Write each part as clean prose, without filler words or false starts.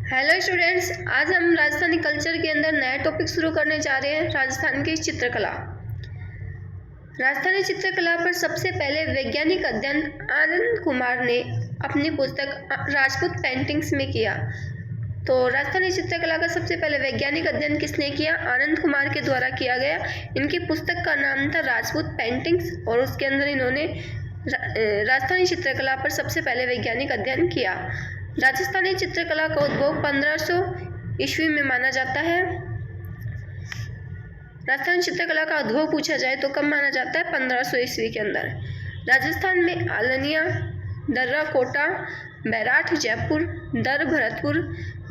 Hello students, आज हम Rajasthani culture के अंदर नया टॉपिक शुरू करने जा रहे हैं, राजस्थान की चित्रकला। राजस्थानी चित्रकला पर सबसे पहले वैज्ञानिक अध्ययन आनंद कुमार ने अपनी पुस्तक राजपूत पेंटिंग्स में किया। तो राजस्थानी चित्रकला का सबसे पहले वैज्ञानिक अध्ययन किसने किया? आनंद कुमार के द्वारा किया गया। इनकी पुस्तक का नाम था राजपूत पेंटिंग्स और उसके अंदर इन्होंने राजस्थानी चित्रकला पर सबसे पहले वैज्ञानिक अध्ययन किया। राजस्थानी चित्रकला का उद्भव 1500 ईस्वी में माना जाता है। राजस्थानी चित्रकला का उद्भव पूछा जाए तो कब माना जाता है? 1500 ईस्वी के अंदर। राजस्थान में आलनिया, दर्रा कोटा, बैराठ जयपुर, दर भरतपुर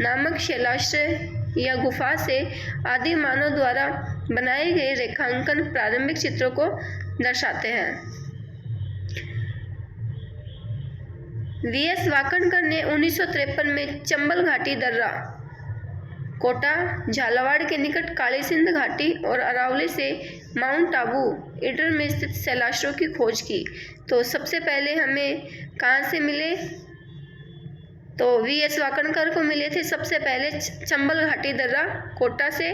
नामक शिलाश्रय या गुफा से आदि मानव द्वारा बनाए गए रेखांकन प्रारंभिक चित्रों को दर्शाते हैं। वीएस वाकणकर ने 1953 में चंबल घाटी, दर्रा कोटा, झालावाड़ के निकट काली सिंध घाटी और अरावली से माउंट आबू ईडर में स्थित शैलाश्रयों की खोज की। तो सबसे पहले हमें कहाँ से मिले? तो वीएस वाकणकर को मिले थे सबसे पहले चंबल घाटी, दर्रा कोटा से,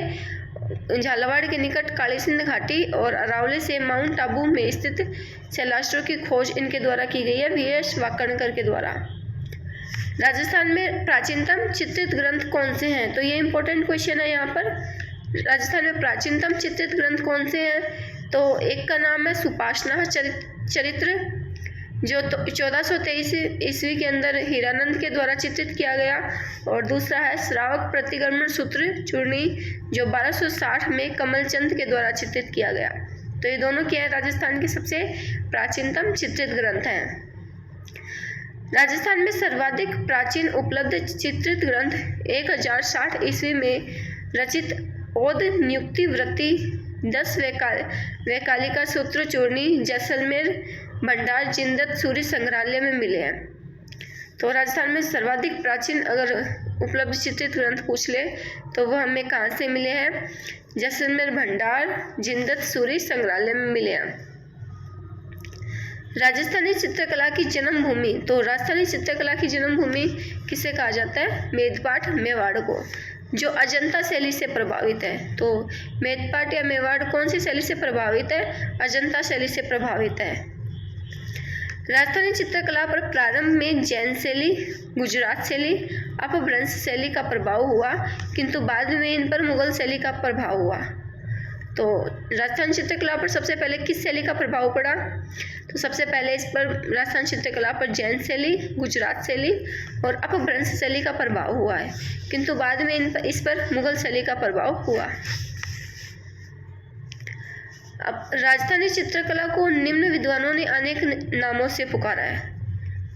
झालावाड़ के निकट काली सिंध घाटी और अरावली से माउंट आबू में स्थित शैलाश्रयों की खोज इनके द्वारा की गई है, वीएस वाकणकर के द्वारा। राजस्थान में प्राचीनतम चित्रित ग्रंथ कौन से हैं? तो ये इंपॉर्टेंट क्वेश्चन है यहाँ पर। राजस्थान में प्राचीनतम चित्रित ग्रंथ कौन से हैं? तो एक का नाम है सुपाषना चरित्र, जो 1423 ईस्वी के अंदर हीरानंद के द्वारा चित्रित किया गया, और दूसरा है श्रावक प्रतिगमन सूत्र चूर्णी, जो 1260 में कमलचंद के द्वारा चित्रित किया गया। तो ये दोनों क्या है? राजस्थान के सबसे प्राचीनतम चित्रित ग्रंथ हैं। राजस्थान में सर्वाधिक प्राचीन उपलब्ध चित्रित ग्रंथ 1060 ईस्वी में रचित ओद नियुक्ति वृत्ति 10 वैकालिका सूत्र चूर्णी जैसलमेर भंडार जिंदत सूरी संग्रहालय में मिले हैं। तो राजस्थान में सर्वाधिक प्राचीन अगर उपलब्ध चित्रित ग्रंथ पूछ ले तो वो हमें कहाँ से मिले हैं? जैसलमेर भंडार जिंदत सूरी संग्रहालय में मिले हैं। राजस्थानी चित्रकला की जन्मभूमि, तो राजस्थानी चित्रकला की जन्मभूमि किसे कहा जाता है? मेदपाट मेवाड़ को, जो अजंता शैली से प्रभावित है। तो मेदपाट या मेवाड़ कौन सी शैली से प्रभावित है? अजंता शैली से प्रभावित है। राजस्थानी चित्रकला पर प्रारंभ में जैन शैली, गुजरात शैली, अपभ्रंश शैली का प्रभाव हुआ, किंतु बाद में इन पर मुगल शैली का प्रभाव हुआ। तो राजस्थान चित्रकला पर सबसे पहले किस शैली का प्रभाव पड़ा? तो सबसे पहले इस पर राजस्थान चित्रकला पर जैन शैली, गुजरात शैली और अपभ्रंश शैली का प्रभाव हुआ है, किंतु बाद में इस पर मुगल शैली का प्रभाव हुआ। अब राजस्थानी चित्रकला को निम्न विद्वानों ने अनेक नामों से पुकारा है।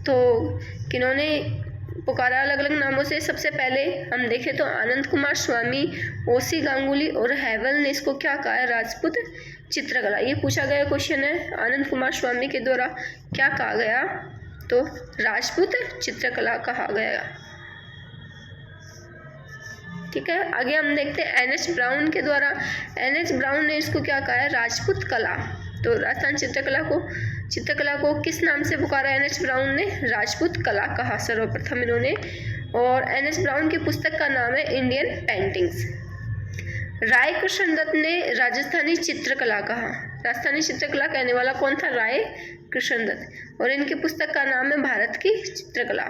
तो किन्होंने पुकारा अलग अलग नामों से? सबसे पहले हम देखें तो आनंद कुमार स्वामी, ओसी गांगुली और हैवल ने इसको क्या कहा है? राजपूत चित्रकला। ये पूछा गया क्वेश्चन है, आनंद कुमार स्वामी के द्वारा क्या कहा गया? तो राजपूत चित्रकला कहा गया। ठीक है, आगे हम देखते हैं एनएच ब्राउन के द्वारा। एनएच ब्राउन ने इसको क्या कहा है? राजपूत कला। तो राजस्थान चित्रकला को किस नाम से पुकारा एनएच ब्राउन ने? राजपूत कला कहा सर्वप्रथम इन्होंने। और एनएच ब्राउन की पुस्तक का नाम है इंडियन पेंटिंग्स। राय कृष्णदत्त ने राजस्थानी चित्रकला कहा। राजस्थानी चित्रकला कहने वाला कौन था? राय कृष्णदत्त। और इनकी पुस्तक का नाम है भारत की चित्रकला।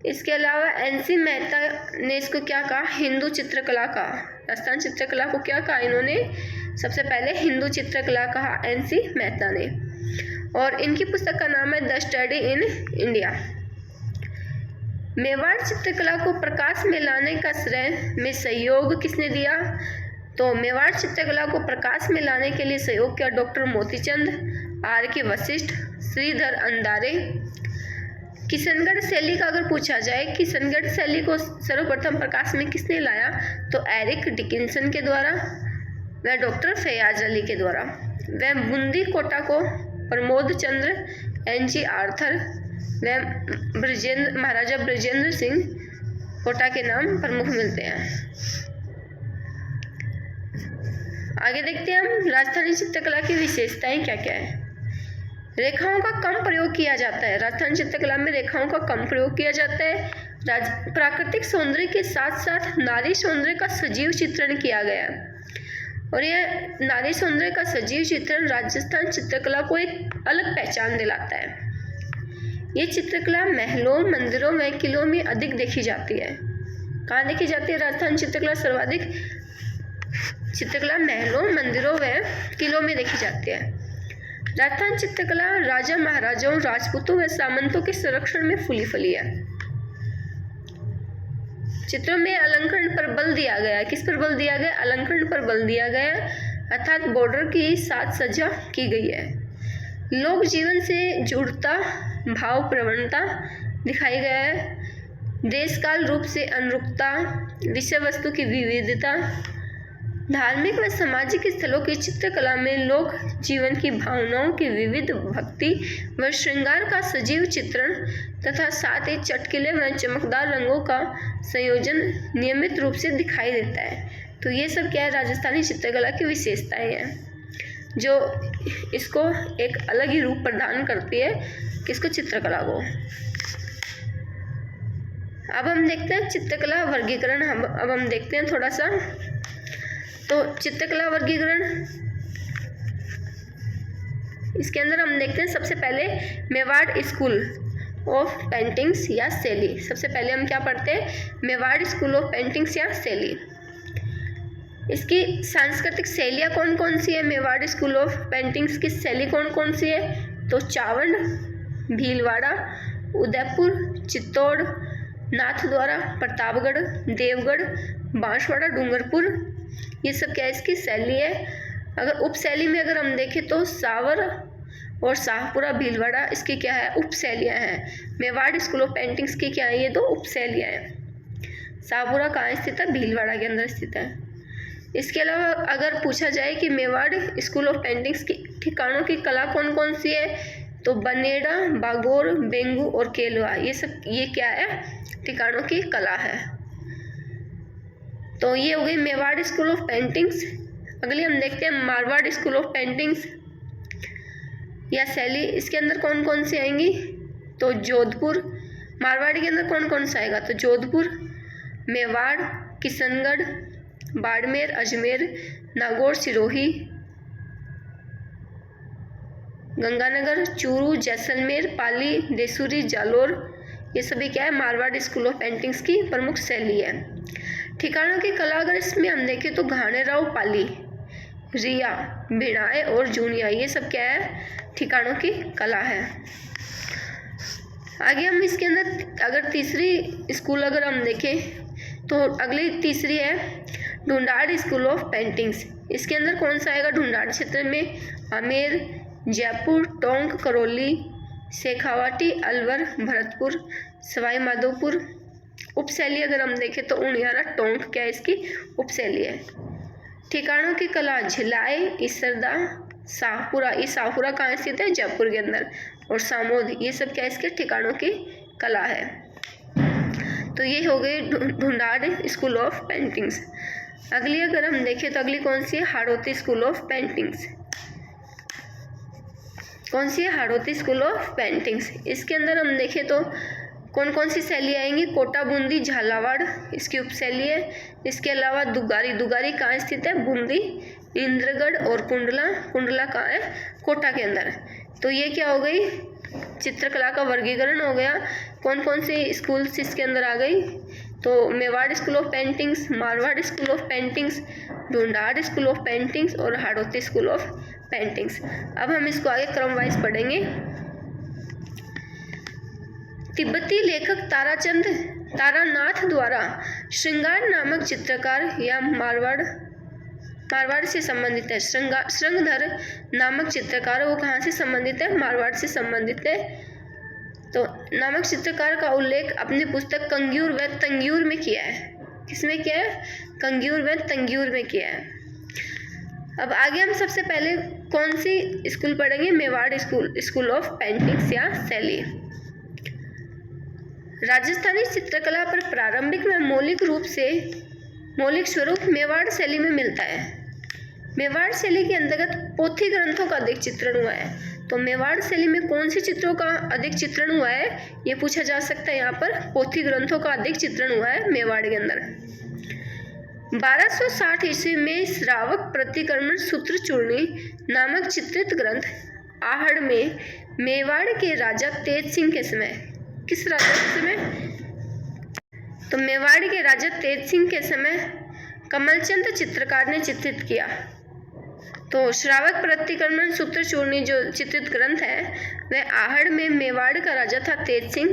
इसके अलावा एनसी मेहता ने इसको क्या कहा? हिंदू चित्रकला कहा। राजस्थान चित्रकला को क्या कहा इन्होंने? सबसे पहले हिंदू चित्रकला कहा एनसी मेहता ने। और इनकी पुस्तक का नाम है the study in India. Mewar चित्रकला को प्रकाश में लाने का श्रेय में सहयोग किसने दिया? तो मेवाड़ चित्रकला को प्रकाश में लाने के लिए सहयोग किया डॉक्टर मोतीचंद, आर के वशिष्ठ, श्रीधर अंधारे। किशनगढ़ शैली का अगर पूछा जाए, किशनगढ़ शैली को सर्वप्रथम प्रकाश में किसने लाया? तो एरिक डिकिंसन के द्वारा व डॉक्टर फैयाज अली के द्वारा। वह बूंदी कोटा को प्रमोद चंद्र, एनजी आर्थर व महाराजा ब्रजेंद्र सिंह कोटा के नाम प्रमुख मिलते हैं। आगे देखते हैं हम राजस्थानी चित्रकला की विशेषताएं क्या क्या है। रेखाओं का कम प्रयोग किया जाता है। राजस्थान चित्रकला में रेखाओं का कम प्रयोग किया जाता है। प्राकृतिक सौंदर्य के साथ साथ नारी सौंदर्य का सजीव चित्रण किया गया, और यह नारी सौंदर्य का सजीव चित्रण राजस्थान चित्रकला को एक अलग पहचान दिलाता है। ये चित्रकला महलों, मंदिरों व किलों में अधिक देखी जाती है। कहाँ देखी जाती है राजस्थान चित्रकला? सर्वाधिक चित्रकला महलों, मंदिरों व किलों में देखी जाती है। राजस्थान चित्रकला राजा महाराजाओं, राजपूतों व सामंतों के संरक्षण में फूली फली है। चित्रों में अलंकरण पर बल दिया गया है। किस पर बल दिया गया? अलंकरण पर बल दिया गया, अर्थात बॉर्डर की साथ सज्जा की गई है। लोक जीवन से जुड़ता भाव प्रवणता दिखाई गया है। देश काल रूप से अनुरूपता, विषय वस्तु की विविधता, धार्मिक व सामाजिक स्थलों की चित्रकला में लोक जीवन की भावनाओं की विविध भक्ति व श्रृंगार का सजीव चित्रण तथा साथ ही चटकीले व चमकदार रंगों का संयोजन नियमित रूप से दिखाई देता है। तो ये सब क्या है? राजस्थानी चित्रकला की विशेषताएं हैं जो इसको एक अलग ही रूप प्रदान करती है, किसको? चित्रकला को। अब हम देखते हैं चित्रकला वर्गीकरण। अब हम देखते हैं थोड़ा सा। तो चित्रकला वर्गीकरण, इसके अंदर हम देखते हैं सबसे पहले मेवाड़ स्कूल ऑफ पेंटिंग्स या शैली। सबसे पहले हम क्या पढ़ते हैं? मेवाड़ स्कूल ऑफ पेंटिंग्स या शैली। इसकी सांस्कृतिक शैलियाँ कौन कौन सी है? मेवाड़ स्कूल ऑफ पेंटिंग्स की शैली कौन कौन सी है? तो चावंड, भीलवाड़ा, उदयपुर, चित्तौड़, नाथद्वारा, प्रतापगढ़, देवगढ़, बांसवाड़ा, डूंगरपुर, ये सब क्या है? इसकी शैली है। अगर उपशैली में अगर हम देखें तो सावर और शाहपुरा, भीलवाड़ा, इसकी क्या है? उपशैलियाँ हैं। मेवाड़ स्कूल ऑफ पेंटिंग्स की क्या है? ये दो उपशैलियाँ हैं। शाहपुरा कहाँ स्थित है? भीलवाड़ा के अंदर स्थित है। इसके अलावा अगर पूछा जाए कि मेवाड़ स्कूल ऑफ पेंटिंग्स की ठिकानों की कला कौन कौन सी है, तो बनेड़ा, बागोर, बेंगू और केलवा, ये क्या है? ठिकानों की कला है। तो ये हो गई मेवाड़ स्कूल ऑफ पेंटिंग्स। अगली हम देखते हैं मारवाड़ स्कूल ऑफ पेंटिंग्स या शैली। इसके अंदर कौन कौन सी आएंगी? तो जोधपुर। मारवाड़ी के अंदर कौन कौन सा आएगा? तो जोधपुर, मेवाड़, किशनगढ़, बाड़मेर, अजमेर, नागौर, सिरोही, गंगानगर, चूरू, जैसलमेर, पाली, देसूरी, जालोर, ये सभी क्या है? मारवाड़ स्कूल ऑफ पेंटिंग्स की प्रमुख शैली है। ठिकानों की कला अगर इसमें हम देखें तो घाणेराव, पाली, रिया, भिड़ाए और जूनिया, ये सब क्या है? ठिकानों की कला है। आगे हम इसके अंदर अगर तीसरी स्कूल अगर हम देखें तो अगली तीसरी है ढूंढाड़ स्कूल ऑफ पेंटिंग्स। इसके अंदर कौन सा आएगा? ढूंढाड़ क्षेत्र में आमेर, जयपुर, टोंक, करौली, शेखावाटी, अलवर, भरतपुर, सवाई माधोपुर। उपशैली अगर हम देखें तो उनियारा, टोंक क्या है? इसकी उपशैली है। ठिकानों की कला झिलाई, इसरदा, शाहपुरा, ये शाहपुरा कहाँ स्थित है? जयपुर के अंदर, और सामोद, ये सब क्या है? इसके ठिकानों की कला है। तो ये हो गई ढूंढाड़ स्कूल ऑफ पेंटिंग्स। अगली अगर हम देखें तो अगली कौन सी है? Hadoti school of paintings. कौन सी है? Hadoti school of paintings. इसके अंदर हम देखें तो कौन कौन सी शैली आएंगी? कोटा, बूंदी, झालावाड़, इसकी उपशैली है। इसके अलावा दुगारी, दुगारी कहाँ स्थित है? बूंदी, इंद्रगढ़ और कुंडला, कुंडला कहाँ है? कोटा के अंदर। तो ये क्या हो गई? चित्रकला का वर्गीकरण हो गया। कौन कौन सी स्कूल्स इसके अंदर आ गई? तो Mewar school of paintings, Marwar school of paintings, Dhundhar school of paintings और हाड़ौती स्कूल ऑफ पेंटिंग्स। अब हम इसको आगे क्रम वाइज पढ़ेंगे। तिब्बती लेखक तारानाथ द्वारा श्रृंगार नामक चित्रकार या मारवाड़ से संबंधित है। श्रृंगधर नामक चित्रकार वो कहाँ से संबंधित है? मारवाड़ से संबंधित है। तो नामक चित्रकार का उल्लेख अपनी पुस्तक कंग्यूर व तंग्यूर में किया है। किसमें किया है? कंग्यूर व तंग्यूर में किया है। अब आगे हम सबसे पहले कौन सी स्कूल पढ़ेंगे? मेवाड़ स्कूल ऑफ पेंटिंग्स या शैली। राजस्थानी चित्रकला पर प्रारंभिक व मौलिक स्वरूप मेवाड़ शैली में मिलता है। मेवाड़ शैली के अंतर्गत पोथी ग्रंथों का अधिक चित्रण हुआ है। तो मेवाड़ शैली में कौन से चित्रों का अधिक चित्रण हुआ है, ये पूछा जा सकता है। यहाँ पर पोथी ग्रंथों का अधिक चित्रण हुआ है मेवाड़ के अंदर। 1260 ईस्वी में श्रावक प्रतिक्रमण सूत्र चूर्णी नामक चित्रित ग्रंथ आहड़ में मेवाड़ के राजा तेज सिंह के समय, किस राजा के समय, तो मेवाड़ के राजा तेज सिंह के समय कमलचंद चित्रकार ने चित्रित किया। तो श्रावक प्रतिक्रमण सूत्र चूर्णी जो चित्रित ग्रंथ है वह आहड़ में मेवाड़ का राजा था तेज सिंह,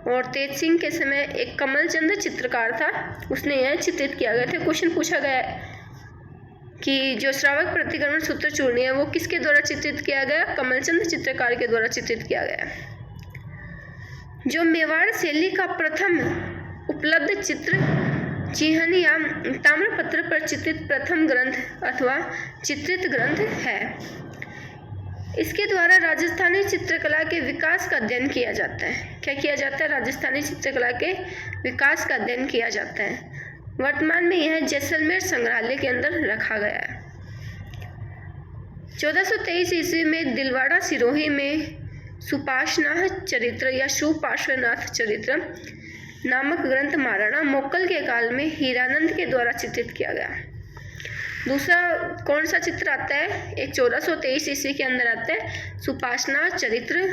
और तेज सिंह के समय एक कमलचंद चित्रकार था, उसने यह चित्रित किया गया था। क्वेश्चन पूछा गया है कि जो श्रावक प्रतिक्रमण सूत्र चूर्णी है वो किसके द्वारा चित्रित किया गया, कमलचंद चित्रकार के द्वारा चित्रित किया गया। जो मेवाड़ शैली का प्रथम उपलब्ध चित्र चिन्ह या ताम्रपत्र पर चित्रित प्रथम ग्रंथ अथवा चित्रित ग्रंथ है। इसके द्वारा राजस्थानी चित्रकला के विकास का अध्ययन किया जाता है। क्या किया जाता है, राजस्थानी चित्रकला के विकास का अध्ययन किया जाता है। वर्तमान में यह जैसलमेर संग्रहालय के अंदर रखा गया है। 1423 ईस्वी में दिलवाड़ा सिरोही में सुपार्श्वनाथ चरित्र या सुपार्श्वनाथ चरित्र नामक ग्रंथ महाराणा मोक्कल के काल में हीरानंद के द्वारा चित्रित किया गया। दूसरा कौन सा चित्र आता है, एक 1423 ईस्वी के अंदर आता है सुपार्श्वनाथ चरित्र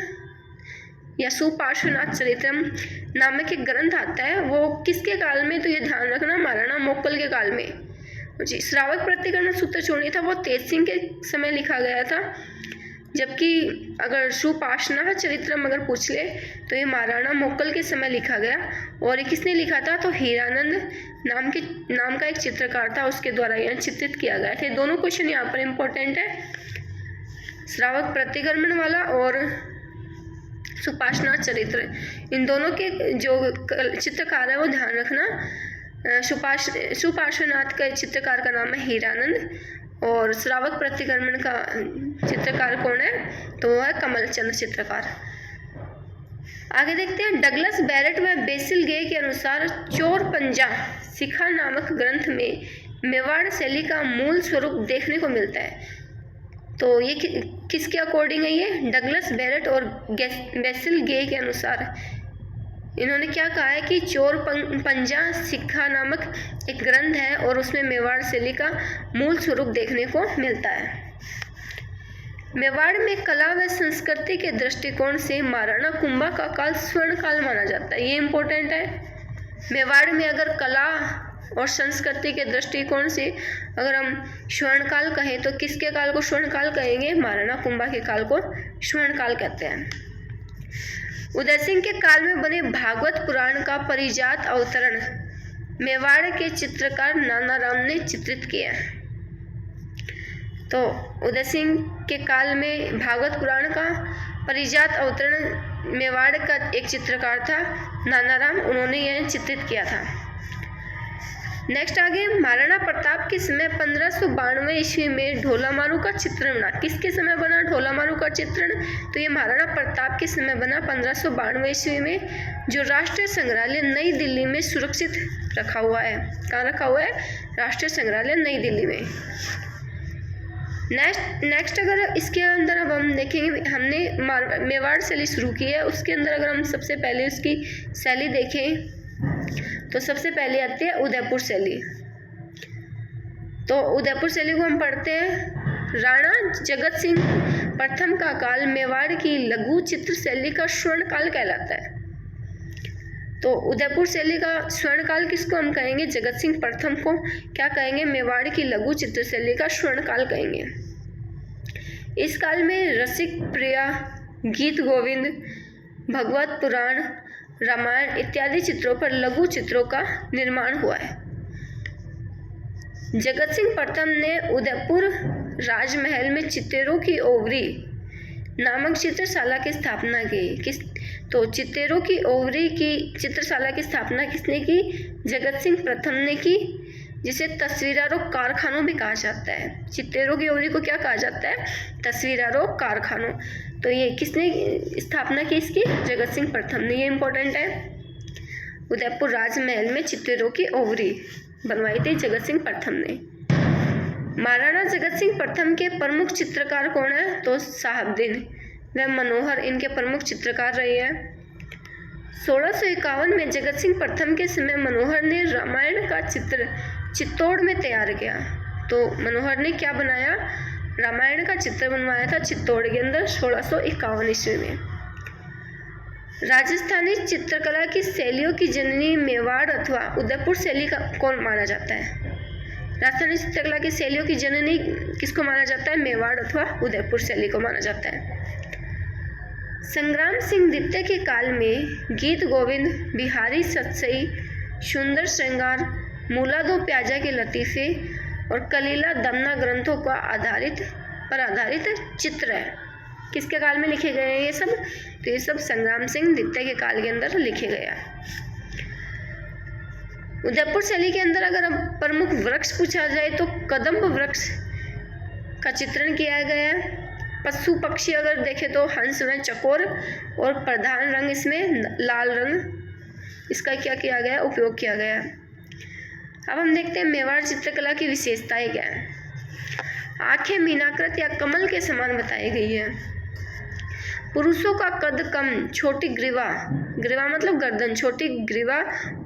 या सुपार्श्वनाथ चरित्रम नामक एक ग्रंथ आता है। वो किसके काल में, तो ये ध्यान रखना, महाराणा मोक्कल के काल में। जी, श्रावक प्रतिक्रमण सूत्र चूर्णी था वो तेज सिंह के समय लिखा गया था, जबकि अगर सुपार्श्वनाथ चरित्रम अगर पूछ ले तो ये महाराणा मोक्कल के समय लिखा गया। और ये किसने लिखा था, तो हीरानंद नाम का एक चित्रकार था, उसके द्वारा यह चित्रित किया गया था। दोनों क्वेश्चन यहाँ पर इम्पोर्टेंट है, श्रावक प्रतिक्रमण वाला और सुपार्श्वनाथ चरित्र, इन दोनों के जो चित्रकार है वो ध्यान रखना। सुपार्श्वनाथ का चित्रकार का नाम है हीरानंद और श्रावक प्रतिक्रमण का चित्रकार कौन है, तो वो है कमलचंद चित्रकार। आगे देखते हैं, डगलस बैरेट व बेसिल गे के अनुसार चोर पंजा सिखा नामक ग्रंथ में मेवाड़ शैली का मूल स्वरूप देखने को मिलता है। तो ये किसके अकॉर्डिंग है, ये डगलस बैरेट और बेसिल गे के अनुसार इन्होंने क्या कहा है कि चोर पंजा सिक्का नामक एक ग्रंथ है और उसमें मेवाड़ शैली का मूल स्वरूप देखने को मिलता है। मेवाड़ में कला व संस्कृति के दृष्टिकोण से महाराणा कुंभा का काल स्वर्ण काल माना जाता है। ये इम्पोर्टेंट है। मेवाड़ में अगर कला और संस्कृति के दृष्टिकोण से अगर हम स्वर्णकाल कहें तो किसके काल को स्वर्णकाल कहेंगे, महाराणा कुंभा के काल को स्वर्णकाल कहते हैं। उदय सिंह के काल में बने भागवत पुराण का परिजात अवतरण मेवाड़ के चित्रकार नानाराम ने चित्रित किया। तो उदय सिंह के काल में भागवत पुराण का परिजात अवतरण मेवाड़ का एक चित्रकार था नानाराम, उन्होंने यह चित्रित किया था। नेक्स्ट आगे, महाराणा प्रताप के समय 1592 ईस्वी में ढोलामारू का चित्रण बना। किसके समय बना ढोलामारू का चित्रण, तो ये महाराणा प्रताप के समय बना 1592 ईस्वी में, जो राष्ट्रीय संग्रहालय नई दिल्ली में सुरक्षित रखा हुआ है। कहाँ रखा हुआ है, राष्ट्रीय संग्रहालय नई दिल्ली में। नेक्स्ट अगर इसके अंदर अब हम देखेंगे, हमने मेवाड़ शैली शुरू की है, उसके अंदर अगर हम सबसे पहले उसकी शैली देखें तो सबसे पहले आती है उदयपुर शैली। तो उदयपुर शैली को हम पढ़ते हैं, राणा जगत सिंह प्रथम का काल मेवाड़ की लघु चित्र शैली का स्वर्ण काल कहलाता है। तो उदयपुर शैली का स्वर्ण काल किसको हम कहेंगे, जगत सिंह प्रथम को क्या कहेंगे, मेवाड़ की लघु चित्र शैली का स्वर्ण काल कहेंगे। इस काल में रसिक प्रिया, गीत गोविंद, भगवत पुराण, रामायण इत्यादि चित्रों पर लघु चित्रों का निर्माण हुआ है। जगत सिंह प्रथम ने उदयपुर राजमहल में चित्तेरों की ओवरी नामक चित्रशाला की स्थापना की। तो चित्तेरों की ओवरी की चित्रशाला की स्थापना किसने की, जगत सिंह प्रथम ने की, जिसे तस्वीरारों कारखानों भी कहा जाता है। चित्तेरों की ओवरी को क्या कहा जाता है, तस्वीरारों कारखानों। तो ये किसने स्थापना की इसकी, जगत सिंह प्रथम ने। ये इम्पोर्टेंट है। उदयपुर राजमहल में चित्तेरों की ओवरी बनवाई थी जगत सिंह प्रथम ने। महाराणा जगत सिंह प्रथम के प्रमुख चित्रकार कौन है, तो साहबदीन। व मनोहर इनके प्रमुख चित्रकार रहे हैं। 1651 में जगत सिंह प्रथम के समय मनोहर ने रामायण का चित्र चित्तौड़ में तैयार किया। तो मनोहर ने क्या बनाया? रामायण का चित्र बनवाया था चित्तौड़ के अंदर 1651 ईस्वी में। राजस्थानी चित्रकला की शैलियों की जननी मेवाड़ अथवा उदयपुर शैली का कौन माना जाता है? राजस्थानी चित्रकला की शैलियों की जननी किसको माना जाता है? मेवाड़ अथवा उदयपुर शैली को माना जाता है। संग्राम सिंह द्वितीय के काल में गीत गोविंद, बिहारी सतसई, सुंदर श्रृंगार, मूला दो प्याजा के लतीफ़े और कलीला दमना ग्रंथों का आधारित चित्र है। किसके काल में लिखे गए हैं ये सब? तो ये सब संग्राम सिंह द्वितीय के काल के अंदर लिखे गए हैं। उदयपुर शैली के अंदर अगर प्रमुख वृक्ष पूछा जाए तो कदम्ब वृक्ष का चित्रण किया गया है। पशु पक्षी अगर देखें तो हंस व चकोर, और प्रधान रंग इसमें लाल रंग इसका क्या किया गया? उपयोग किया गया। अब हम देखते हैं मेवाड़ चित्रकला की विशेषताएं क्या है। आंखें मीनाकृत या कमल के समान बताई गई है। पुरुषों का कद कम, छोटी ग्रीवा मतलब गर्दन, छोटी ग्रीवा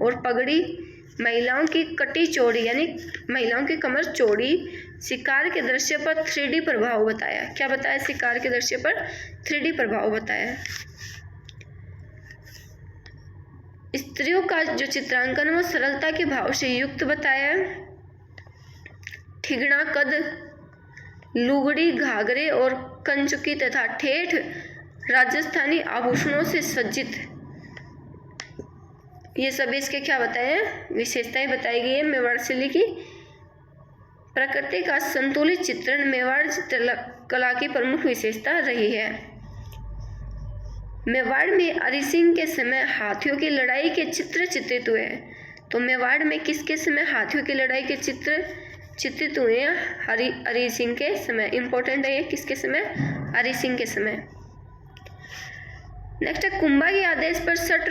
और पगड़ी। महिलाओं की कटी चौड़ी यानी महिलाओं की कमर चौड़ी। शिकार के दृश्य पर 3D प्रभाव बताया। क्या बताया? शिकार के दृश्य पर 3D प्रभाव बताया। स्त्रियों का जो चित्रांकन वो सरलता के भाव से युक्त बताया। ठिगना कद, लुगड़ी, घाघरे और कंचुकी तथा ठेठ राजस्थानी आभूषणों से सज्जित, ये सभी इसके क्या बताए? विशेषताएं बताई गई है मेवाड़ शैली की। प्रकृति का संतुलित चित्रण मेवाड़ चित्रकला की प्रमुख विशेषता रही है। मेवाड़ में अरिसिंह के समय हाथियों की लड़ाई के चित्र चित्रित हुए हैं। तो मेवाड़ में किसके समय हाथियों की लड़ाई के चित्र चित्रित हुए हैं? अरिसिंह के समय। इंपॉर्टेंट है ये, किसके समय? अरिसिंह के समय। नेक्स्ट है कुंभा के आदेश पर षट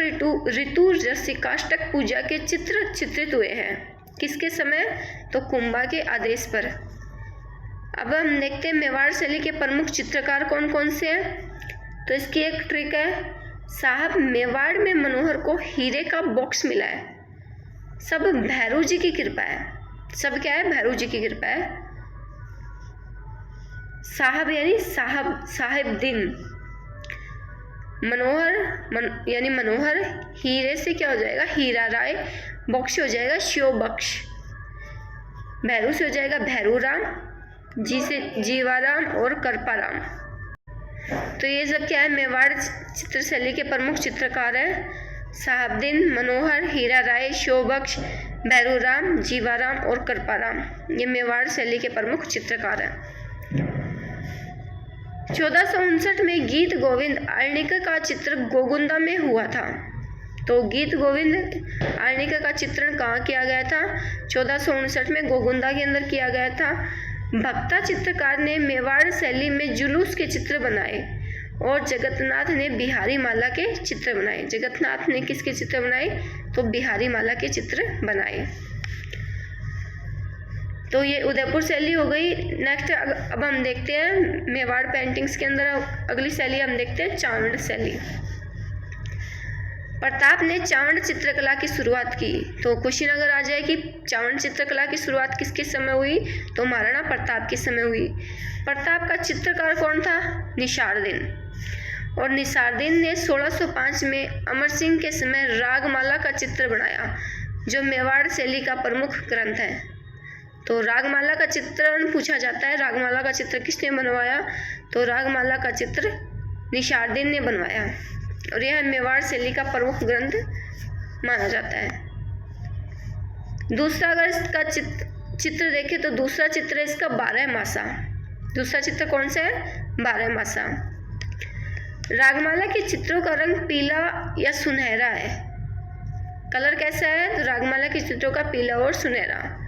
ऋतु रसिकाष्टक पूजा के चित्र चित्रित हुए हैं। किसके समय? तो कुंभा के आदेश पर। अब हम देखते हैं मेवाड़ शैली के प्रमुख चित्रकार कौन कौन से हैं। तो इसकी एक ट्रिक है, साहब मेवाड़ में मनोहर को हीरे का बॉक्स मिला है। सब भैरू जी की कृपा है। सब क्या है? भैरू जी की कृपा है। साहब यानी साहिब दिन। यानी मनोहर हीरे से क्या हो जाएगा? हीरा राय। बॉक्स से हो जाएगा शिव बख्श। भैरू से हो जाएगा भैरू राम। जी से जीवाराम और करपाराम। तो ये सब क्या है? मेवाड़ चित्र शैली के प्रमुख चित्रकार हैं। साहबदीन, मनोहर, हीरा राय, शिव बख्श, भैरू राम, जीवाराम और करपाराम, ये मेवाड़ शैली के प्रमुख चित्रकार हैं। 1459 में गीत गोविंद आर्णिका का चित्र गोगुंदा में हुआ था। तो गीत गोविंद आर्णिका का चित्रण कहाँ किया गया था? 1459 में गोगुंदा के अंदर किया गया था। भक्ता चित्रकार ने मेवाड़ शैली में जुलूस के चित्र बनाए और जगन्नाथ ने बिहारी माला के चित्र बनाए। जगन्नाथ ने किसके चित्र बनाए? तो बिहारी माला के चित्र बनाए। तो ये उदयपुर शैली हो गई। नेक्स्ट अब हम देखते हैं मेवाड़ पेंटिंग्स के अंदर अगली शैली हम देखते हैं चावंड शैली। प्रताप ने चावंड चित्रकला की शुरुआत की। तो क्वेश्चन अगर आ जाए कि चावंड चित्रकला की शुरुआत किसके समय हुई, तो महाराणा प्रताप के समय हुई। प्रताप का चित्रकार कौन था? निसारदीन। और निसारदीन ने 1605 में अमर सिंह के समय रागमाला का चित्र बनाया, जो मेवाड़ शैली का प्रमुख ग्रंथ है। तो रागमाला का चित्रण पूछा जाता है। रागमाला का चित्र किसने बनवाया? तो रागमाला का चित्र निसारदीन ने बनवाया और यह मेवाड़ शैली का प्रमुख ग्रंथ माना जाता है। दूसरा अगर इसका चित्र देखें तो दूसरा चित्र है इसका 12मासा। दूसरा चित्र कौन सा है? 12मासा। रागमाला के चित्रों का रंग पीला या सुनहरा है। कलर कैसा है? तो रागमाला के चित्रों का पीला और सुनहरा।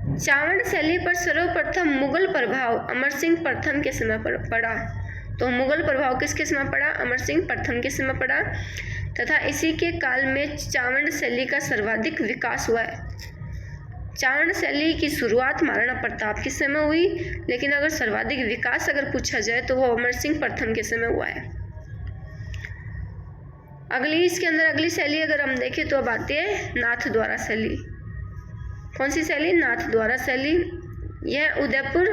चावंड शैली पर सर्वप्रथम मुगल प्रभाव अमर सिंह प्रथम के समय पर पड़ा। तो मुगल प्रभाव किसके समय पड़ा? अमर सिंह प्रथम के समय पड़ा तथा इसी के काल में चावंड शैली का सर्वाधिक विकास हुआ है। चारण शैली की शुरुआत महाराणा प्रताप के समय हुई, लेकिन अगर सर्वाधिक विकास अगर पूछा जाए तो वो अमर सिंह प्रथम के समय हुआ है। इसके अंदर अगली शैली अगर हम देखें तो अब आती है नाथ द्वारा शैली। कौन सी शैली? नाथ द्वारा शैली। यह उदयपुर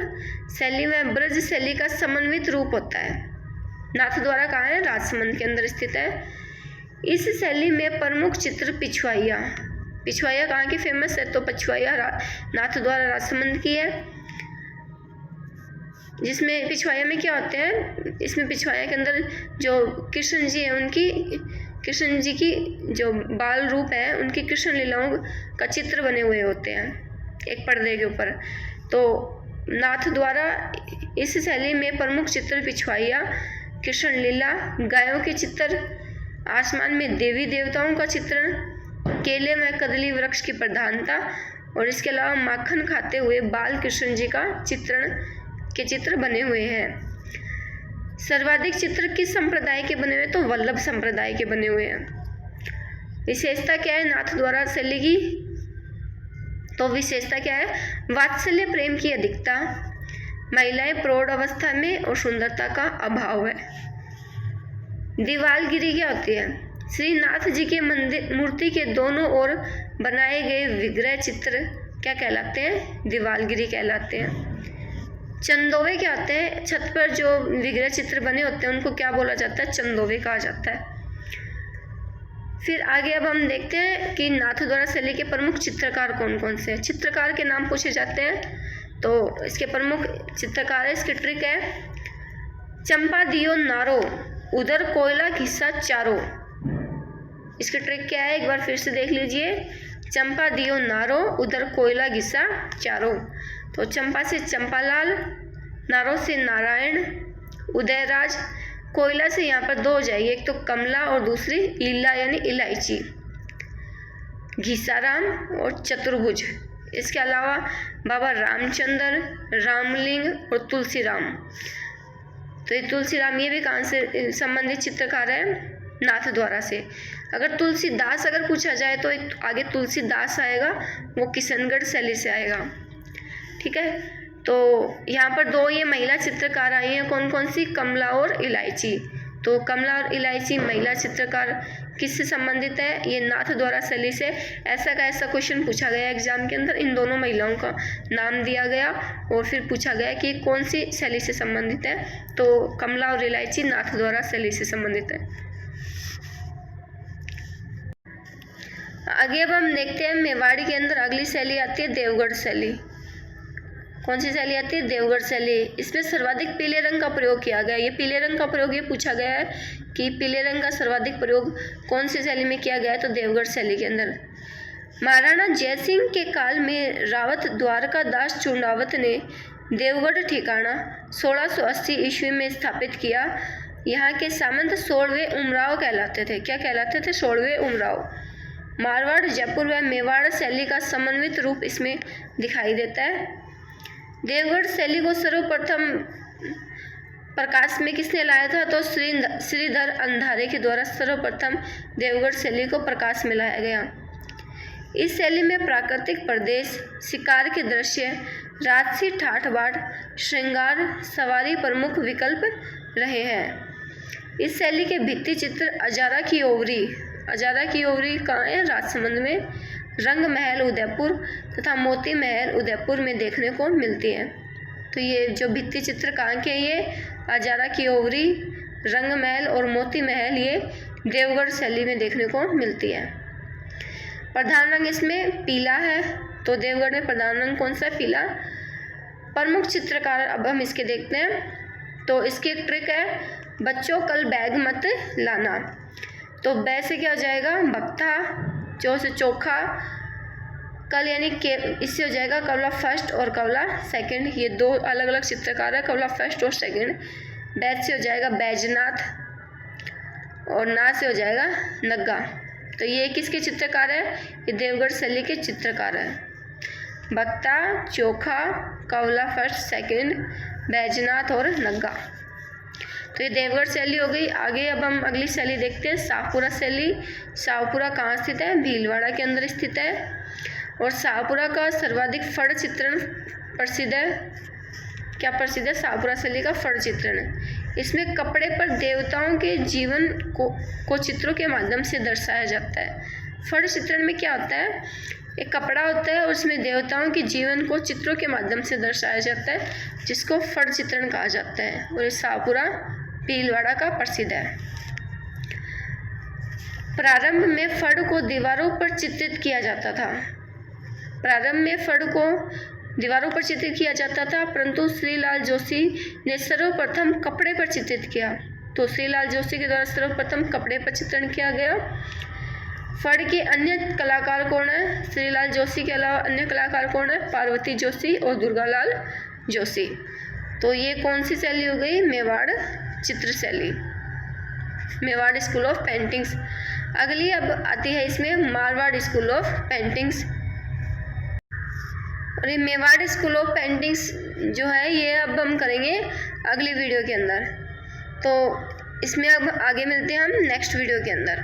शैली में ब्रज शैली का समन्वित रूप होता है। नाथ द्वारा कहाँ है? राजसमंद के अंदर स्थित है। इस शैली में प्रमुख चित्र पिछवाइया कहाँ की फेमस है? तो पिछवाइया नाथ द्वारा राजसमंद की है। जिसमें पिछवाइया में क्या होते हैं? इसमें पिछवाइया के अंदर जो कृष्ण जी हैं कृष्ण जी की जो बाल रूप है उनकी कृष्ण लीलाओं का चित्र बने हुए होते हैं एक पर्दे के ऊपर। तो नाथ द्वारा इस शैली में प्रमुख चित्र पिछवाइया, कृष्ण लीला, गायों के चित्र, आसमान में देवी देवताओं का चित्रण, केले में कदली वृक्ष की प्रधानता और इसके अलावा माखन खाते हुए बाल कृष्ण जी का चित्र बने हुए हैं। सर्वाधिक चित्र किस संप्रदाय के बने हुए? तो वल्लभ संप्रदाय के बने हुए हैं। विशेषता क्या है नाथ द्वारा शैली की? तो विशेषता क्या है? वात्सल्य प्रेम की अधिकता, महिलाएं प्रौढ़ अवस्था में और सुंदरता का अभाव है। दीवालगिरी क्या होती है? श्री नाथ जी के मूर्ति के दोनों ओर बनाए गए विग्रह चित्र क्या कहलाते हैं? दीवालगिरी कहलाते हैं। चंदोवे क्या होते हैं? छत पर जो विग्रह चित्र बने होते हैं उनको क्या बोला जाता है? चंदोवे कहा जाता है। फिर आगे अब हम देखते हैं कि नाथ द्वारा शैली के प्रमुख चित्रकार कौन कौन से हैं। चित्रकार के नाम पूछे जाते हैं तो इसके प्रमुख चित्रकार है, इसकी ट्रिक है चंपा दियो नारो उधर कोयला घिसा चारो। इसकी ट्रिक क्या है? एक बार फिर से देख लीजिए। चंपा दियो नारो उधर कोयला घिसा चारो। तो चंपा से चंपालाल, नारो से नारायण, उदयराज, कोयला से यहाँ पर दो हो जाएगी, एक तो कमला और दूसरी ईला यानी इलायची, घिसाराम और चतुर्भुज। इसके अलावा बाबा रामचंद्र, रामलिंग और तुलसीराम। तो ये तुलसीराम ये भी कहाँ से संबंधित चित्रकार है? नाथ द्वारा से। अगर तुलसीदास अगर पूछा जाए तो एक आगे तुलसीदास आएगा, वो किशनगढ़ शैली से आएगा। ठीक है, तो यहाँ पर दो ये महिला चित्रकार आई हैं, कौन कौन सी? कमला और इलायची। तो कमला और इलायची महिला चित्रकार किससे संबंधित है? ये नाथ द्वारा शैली से। ऐसा का ऐसा क्वेश्चन पूछा गया एग्जाम के अंदर, इन दोनों महिलाओं का नाम दिया गया और फिर पूछा गया कि कौन सी शैली से संबंधित है। तो कमला और इलायची नाथ द्वारा शैली से संबंधित है। आगे अब हम देखते हैं मेवाड़ी के अंदर अगली शैली आती है देवगढ़ शैली। कौन सी शैली आती है? देवगढ़ शैली। इसमें सर्वाधिक पीले रंग का प्रयोग किया गया। ये पीले रंग का प्रयोग ये पूछा गया है कि पीले रंग का सर्वाधिक प्रयोग कौन सी शैली में किया गया है? तो देवगढ़ शैली के अंदर। महाराणा जयसिंह के काल में रावत द्वारकादास चूंडावत ने देवगढ़ ठिकाना 1680 ईस्वी में स्थापित किया। यहाँ के सामंत 16वें उमराव कहलाते थे। क्या कहलाते थे? 16वें उमराव। मारवाड़, जयपुर व मेवाड़ शैली का समन्वित रूप इसमें दिखाई देता है। देवगढ़ शैली को सर्वप्रथम प्रकाश में किसने लाया था? तो श्रीधर अंधारे के द्वारा सर्वप्रथम देवगढ़ शैली को प्रकाश में लाया गया। इस शैली में प्राकृतिक प्रदेश, शिकार के दृश्य, राजसी ठाठ बाट, श्रृंगार, सवारी प्रमुख विकल्प रहे हैं। इस शैली के भित्ति चित्र अजारा की ओवरी कहाँ है? राजसमंद में, रंग महल उदयपुर तथा मोती महल उदयपुर में देखने को मिलती है। तो ये जो भित्ति चित्र कहाँ के? ये अजारा की ओवरी, रंग महल और मोती महल ये देवगढ़ शैली में देखने को मिलती है। प्रधान रंग इसमें पीला है। तो देवगढ़ में प्रधान रंग कौन सा है? पीला। प्रमुख चित्रकार अब हम इसके देखते हैं। तो इसकी एक ट्रिक है, बच्चों कल बैग मत लाना। तो बै से क्या हो जाएगा? बक्ता, चौ से चोखा, कल यानी के इससे हो जाएगा कवला फर्स्ट और कवला सेकंड। ये दो अलग अलग चित्रकार है, कवला फर्स्ट और सेकंड। बैज से हो जाएगा बैजनाथ और ना से हो जाएगा नग्गा। तो ये किसके चित्रकार है? ये देवगढ़ शैली के चित्रकार है। बक्ता, चोखा, कवला फर्स्ट सेकंड, बैजनाथ और नग्गा। तो ये देवगढ़ शैली हो गई। आगे अब हम अगली शैली देखते हैं शाहपुरा शैली। शाहपुरा कहाँ स्थित है? भीलवाड़ा के अंदर स्थित है। और शाहपुरा का सर्वाधिक फड़ चित्रण प्रसिद्ध है। क्या प्रसिद्ध है? शाहपुरा शैली का फड़ चित्रण है। इसमें कपड़े पर देवताओं के जीवन को चित्रों के माध्यम से दर्शाया जाता है। फड़ चित्रण में क्या होता है? एक कपड़ा होता है, उसमें देवताओं के जीवन को चित्रों के माध्यम से दर्शाया जाता है, जिसको फड़ चित्रण कहा जाता है। और ये शाहपुरा भीलवाड़ा का प्रसिद्ध है। प्रारंभ में फड़ को दीवारों पर चित्रित किया जाता था। प्रारंभ में फड़ को दीवारों पर चित्रित किया जाता था, परंतु श्रीलाल जोशी ने सर्वप्रथम कपड़े पर चित्रित किया। तो श्रीलाल जोशी के द्वारा सर्वप्रथम कपड़े पर चित्रण किया गया। फड़ के अन्य कलाकार कौन है? श्रीलाल जोशी के अलावा अन्य कलाकार कौन है? पार्वती जोशी और दुर्गालाल जोशी। तो ये कौन सी शैली हो गई? मेवाड़ चित्र शैली, मेवाड़ स्कूल ऑफ पेंटिंग्स। अगली अब आती है इसमें मारवाड़ स्कूल ऑफ पेंटिंग्स। और ये मेवाड़ स्कूल ऑफ पेंटिंग्स जो है ये अब हम करेंगे अगली वीडियो के अंदर। तो इसमें अब आगे मिलते हैं हम नेक्स्ट वीडियो के अंदर।